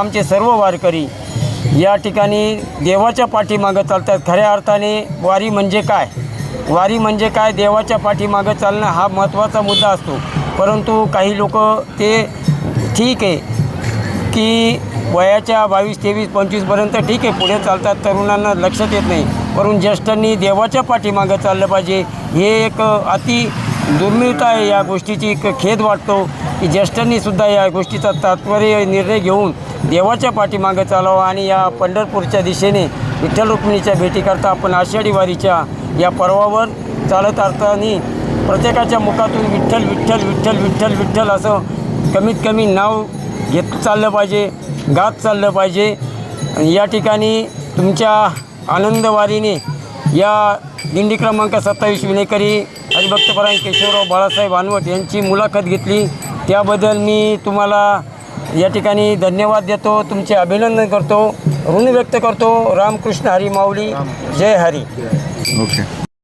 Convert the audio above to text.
आमचे सर्व वारकरी या ठिकाणी देवाच्या पाठीमागं चालतात। खऱ्या अर्थाने वारी म्हणजे काय, वारी म्हणजे काय, देवाच्या पाठीमागं चालणं हा महत्त्वाचा मुद्दा असतो। परंतु काही लोक ते ठीक आहे की वयाच्या 22, 23, 25पर्यंत ठीक आहे पुढे चालतात, तरुणांना लक्षात येत नाही। परंतु ज्येष्ठांनी देवाच्या पाठीमागं चाललं पाहिजे, हे एक अति दुर्मिळता आहे। या गोष्टीची खेद वाटतो की ज्येष्ठांनीसुद्धा या गोष्टीचा तात्पर्य निर्णय घेऊन देवाच्या पाठीमागं चालावं आणि या पंढरपूरच्या दिशेने विठ्ठल रुक्मिणीच्या भेटीकरता आपण आषाढी वारीच्या या पर्वावर चालत असताना प्रत्येकाच्या मुखातून विठ्ठल विठ्ठल विठ्ठल विठ्ठल विठ्ठल असं कमीत कमी नाव घेत चाललं पाहिजे, गात चाललं पाहिजे। या ठिकाणी तुमच्या आनंदवारीने या दिंडी क्रमांक 27 विनेकरी हरिभक्तपरायण केशवराव बाळासाहेब अनवट यांची मुलाखत घेतली, त्याबद्दल मी तुम्हाला या ठिकाणी धन्यवाद देतो, तुमचे अभिनंदन करतो, ऋण व्यक्त करतो। रामकृष्ण हरी माऊली, जय हरी। ओके।